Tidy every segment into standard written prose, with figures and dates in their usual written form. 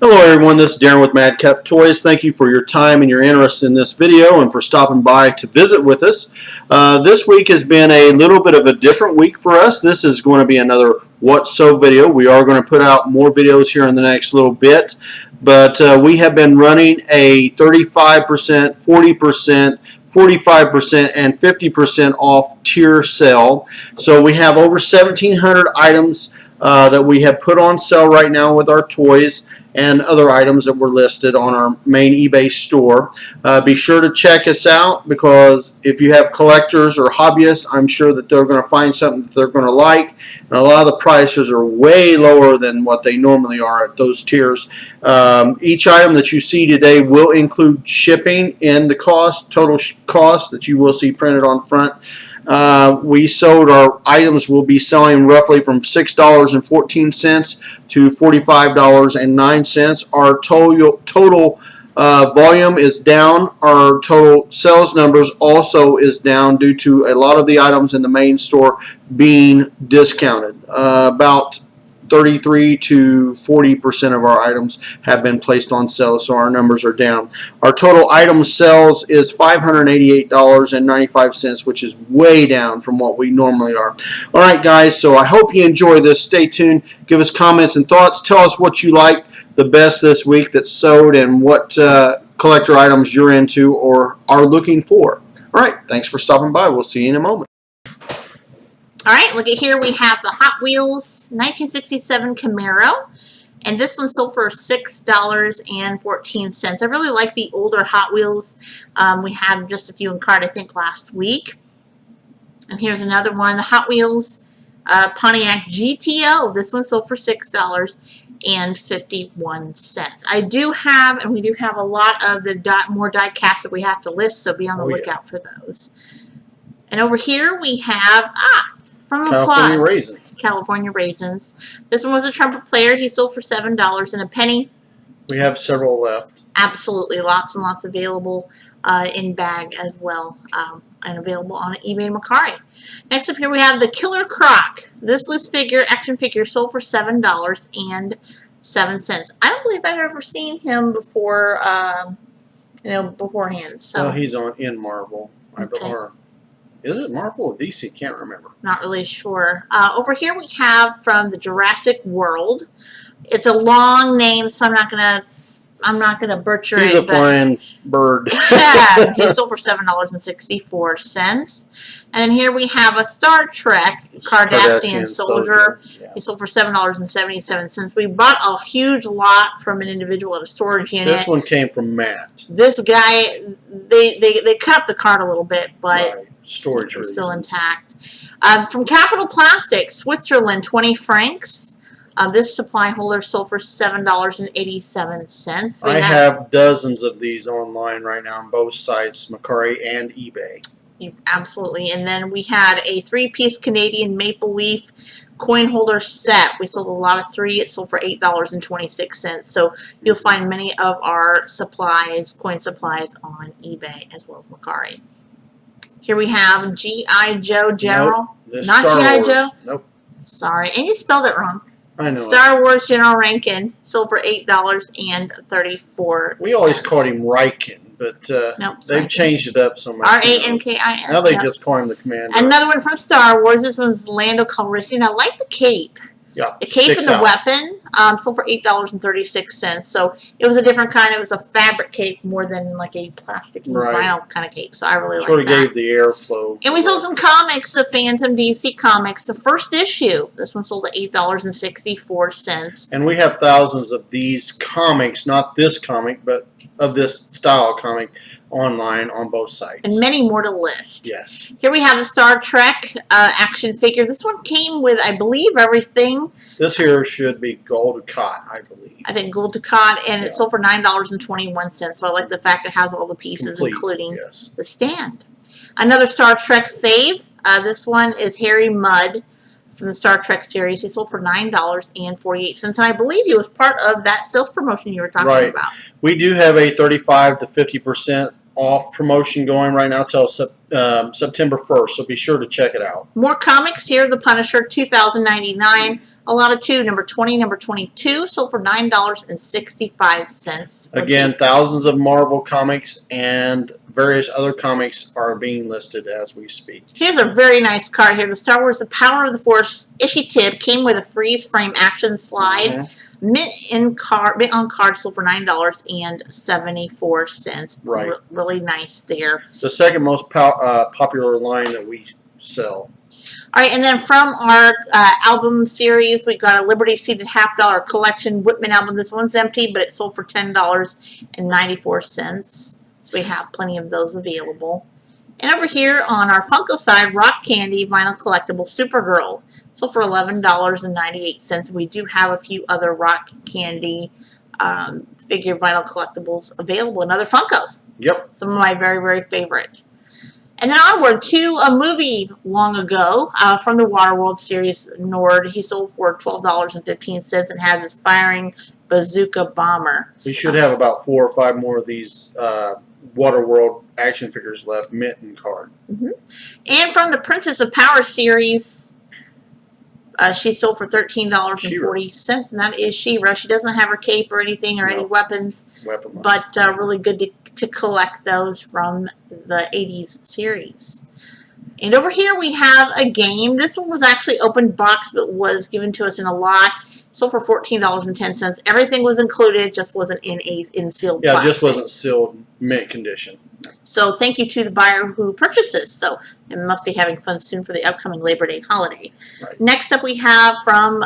Hello everyone, this is Daren with Madcap Toys. Thank you for your time and your interest in this video and for stopping by to visit with us. This week has been a little bit of a different week for us. This is going to be another What's So video. We are going to put out more videos here in the next little bit, but we have been running a 35%, 40%, 45% and 50% off tier sale. So we have over 1,700 items that we have put on sale right now with our toys and other items that were listed on our main eBay store. Be sure to check us out, because if you have collectors or hobbyists, I'm sure that they're going to find something that they're going to like. And a lot of the prices are way lower than what they normally are at those tiers. Each item that you see today will include shipping in the cost, total cost that you will see printed on front. We sold our items will be selling roughly from $6.14 to $45.09. Our total volume is down. Our total sales numbers also is down due to a lot of the items in the main store being discounted. About 33 to 40% of our items have been placed on sale, so our numbers are down. Our total item sales is $588.95, which is way down from what we normally are. All right, guys, so I hope you enjoy this. Stay tuned. Give us comments and thoughts. Tell us what you like the best this week that's sold and what collector items you're into or are looking for. All right, thanks for stopping by. We'll see you in a moment. All right, look at here. We have the Hot Wheels 1967 Camaro, and this one sold for $6.14. I really like the older Hot Wheels. We had just a few in cart, I think, last week. And here's another one, the Hot Wheels Pontiac GTO. This one sold for $6.51. I do have, and we do have a lot of the more die casts that we have to list, so be on the lookout for those. And over here we have, from California Raisins. California Raisins. This one was a trumpet player. He sold for $7 and a penny. We have several left. Absolutely, lots and lots available in bag as well, and available on eBay and Mercari. Next up here we have the Killer Croc. This list figure, action figure, sold for $7.07. I don't believe I've ever seen him before, beforehand. So well, he's in Marvel. Okay. Is it Marvel or DC? Can't remember. Not really sure. Over here we have from the Jurassic World. It's a long name, so I'm not gonna butcher it. He's a flying bird. Yeah, he sold for $7.64. And then here we have a Star Trek Cardassian soldier. Yeah. He sold for $7.77. We bought a huge lot from an individual at a storage unit. This one came from Matt. This guy, they cut the card a little bit, but right. Storage it's still intact. From Capital Plastics, Switzerland, 20 francs. This supply holder sold for $7.87. I have dozens of these online right now on both sites, Mercari and eBay. Absolutely. And then we had a 3-piece Canadian Maple Leaf coin holder set. We sold a lot of 3. It sold for $8.26. So you'll find many of our supplies, coin supplies, on eBay as well as Mercari. Here we have G.I. Joe General. Nope. Not G.I. Joe? Nope. Sorry. And you spelled it wrong. I know. Star Wars General Riken sold for $8.34. We always called him Riken, but nope, they've changed it up so much. R-A-N-K-I-N. Now they just call him the Commander. Another one from Star Wars. This one's Lando Calrissian. I like the cape. Yeah, the cape and the weapon sold for $8.36. So it was a different kind. It was a fabric cape more than like a plastic vinyl kind of cape. So I really like that. Sort of gave the airflow. And we sold some comics, the Phantom DC comics, the first issue. This one sold at $8.64. And we have thousands of these comics, not this comic, but of this style comic online on both sites. And many more to list. Yes. Here we have the Star Trek action figure. This one came with, I believe, everything. This here should be gold cut, I believe. I think gold cut, and it sold for $9.21. So I like the fact it has all the pieces, complete, including the stand. Another Star Trek fave. This one is Harry Mudd from the Star Trek series. He sold for $9.48. And I believe he was part of that sales promotion you were talking about. We do have a 35 to 50% off promotion going right now till September 1st, so be sure to check it out. More comics here. The Punisher, $2,099. a lot of two. Number 20, number 22 sold for $9.65. Again, thousands of Marvel comics and various other comics are being listed as we speak. Here's a very nice card here. The Star Wars The Power of the Force issue tip came with a freeze frame action slide. Mint on card sold for $9.74. Right. Really nice there. The second most popular line that we sell. All right, and then from our album series, we got a Liberty Seated $half collection Whitman album. This one's empty, but it sold for $10.94. So we have plenty of those available. And over here on our Funko side, Rock Candy Vinyl Collectible Supergirl sold for $11.98. We do have a few other Rock Candy figure vinyl collectibles available and other Funkos. Yep. Some of my very, very favorite. And then onward to a movie long ago from the Waterworld series, Nord. He sold for $12.15 and has this firing bazooka bomber. We should have about 4 or 5 more of these Waterworld action figures left, mint and card. And from the Princess of Power series, she sold for $13.40, and that is She-Ra. She doesn't have her cape or anything or any weapons, but really good to collect those from the 80s series. And over here we have a game. This one was actually open box, but was given to us in a lot. Sold for $14.10. Everything was included, just wasn't in sealed plastic. Yeah, just wasn't sealed, mint condition. So thank you to the buyer who purchased this. So it must be having fun soon for the upcoming Labor Day holiday. Right. Next up we have from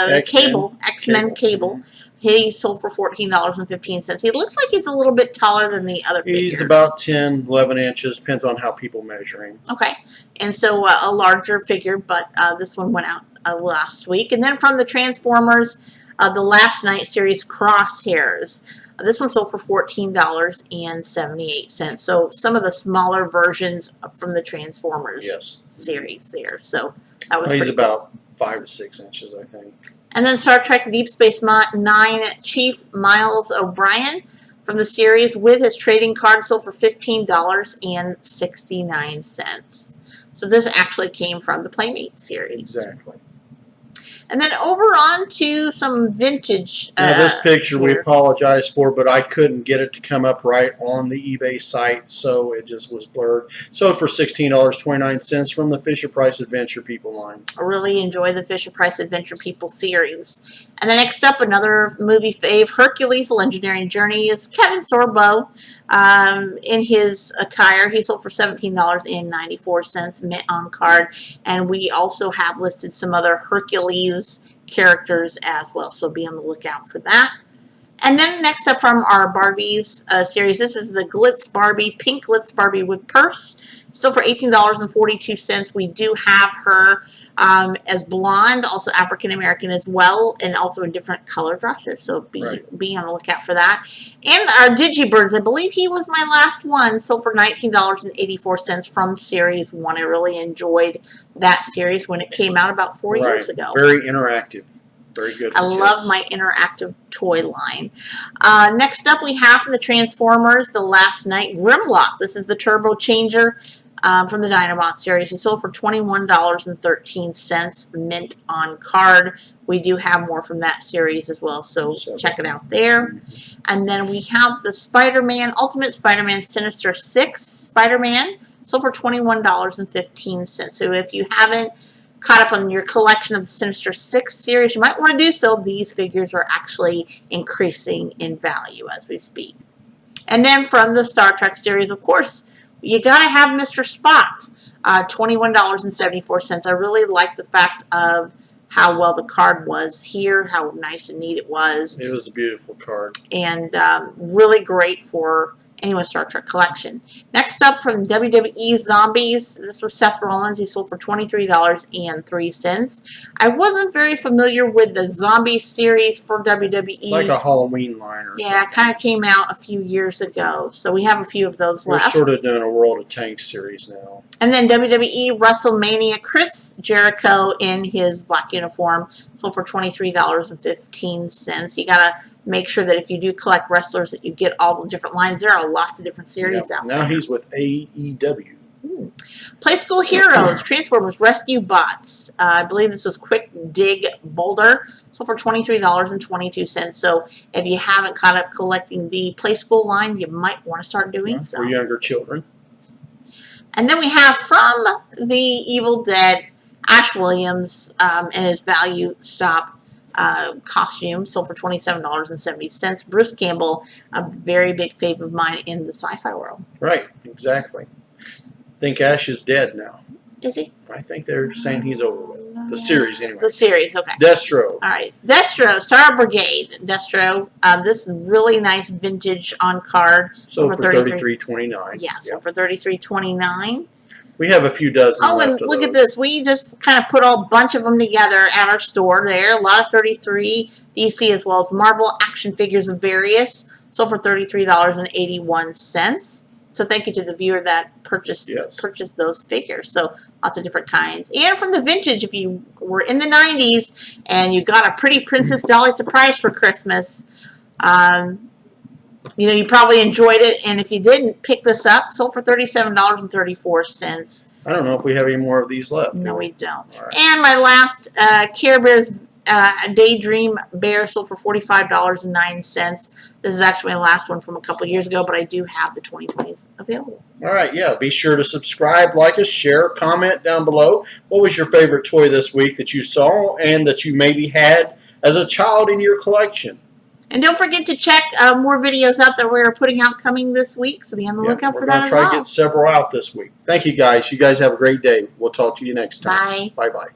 X-Men Cable. He sold for $14.15. He looks like he's a little bit taller than the other figures. He's about 10, 11 inches, depends on how people measure him. Okay. And so a larger figure, but this one went out last week. And then from the Transformers, the Last Night series, Crosshairs. This one sold for $14.78. So some of the smaller versions from the Transformers series there. So that was he's pretty about 5 to 6 inches, I think. And then Star Trek Deep Space Nine Chief Miles O'Brien from the series with his trading card sold for $15.69. So this actually came from the Playmate series. Exactly. And then over on to some vintage. Now this picture we apologize for, but I couldn't get it to come up right on the eBay site, so it just was blurred. Sold for $16.29 from the Fisher-Price Adventure People line. I really enjoy the Fisher-Price Adventure People series. And then next up, another movie fave, Hercules, Legendary Journey, is Kevin Sorbo. In his attire, he sold for $17.94 mint on card. And we also have listed some other Hercules characters as well, so be on the lookout for that. And then next up from our Barbies series, this is the Glitz Barbie, Pink Glitz Barbie with purse. So for $18.42, we do have her as blonde, also African American as well, and also in different color dresses. So be on the lookout for that. And our Digibirds, I believe he was my last one, sold for $19.84 from Series 1. I really enjoyed that series when it came out about 4 years ago. Very interactive. Very good. I love my interactive toy line. Next up, we have from the Transformers, the Last Night Grimlock. This is the Turbo Changer from the Dinobot series. He sold for $21.13 mint on card. We do have more from that series as well, so check it out there. And then we have the Spider-Man, Ultimate Spider-Man Sinister 6 Spider-Man. Sold for $21.15. So if you haven't caught up on your collection of the Sinister 6 series, you might want to do so. These figures are actually increasing in value as we speak. And then from the Star Trek series, of course, you got to have Mr. Spock, $21.74. I really like the fact of how well the card was here, how nice and neat it was. It was a beautiful card. And really great for anyone's Star Trek collection. Next up from WWE Zombies, this was Seth Rollins. He sold for $23.03. I wasn't very familiar with the Zombie series for WWE. It's like a Halloween line or something. Yeah, it kind of came out a few years ago, so we have a few of those left. We're sort of doing a World of Tanks series now. And then WWE WrestleMania, Chris Jericho in his black uniform sold for $23.15. You got to make sure that if you do collect wrestlers that you get all the different lines. There are lots of different series out there. Now he's with AEW. Play School Heroes, Transformers Rescue Bots. I believe this was Quick Dig Boulder. Sold for $23.22. So if you haven't caught up collecting the Play School line, you might want to start doing so. For younger children. And then we have from the Evil Dead, Ash Williams and his Value Stop costume, sold for $27.70. Bruce Campbell, a very big favorite of mine in the sci-fi world. Right, exactly. I think Ash is dead now. Is he? I think they're saying he's over with. The series, anyway. The series, okay. Destro. All right. Destro, Star Brigade. Destro, this is really nice vintage on card. So for $33.29. Yeah, so for $33.29. We have a few dozen Oh, left and of look those. at this. We just kind of put a bunch of them together at our store there. A lot of 33 DC as well as Marvel action figures of various. Sold for $33.81. So thank you to the viewer that purchased those figures. So lots of different kinds. And from the vintage, if you were in the 90s and you got a pretty Princess Dolly surprise for Christmas, you know, you probably enjoyed it. And if you didn't, pick this up. Sold for $37.34. I don't know if we have any more of these left. No, we don't. All right. And my last Care Bears Daydream Bear sold for $45.09. This is actually my last one from a couple years ago, but I do have the 2020s available. All right, yeah. Be sure to subscribe, like us, share, comment down below. What was your favorite toy this week that you saw and that you maybe had as a child in your collection? And don't forget to check more videos out that we're putting out coming this week, so be on the lookout for that as well. We're going to try to get several out this week. Thank you, guys. You guys have a great day. We'll talk to you next time. Bye. Bye-bye.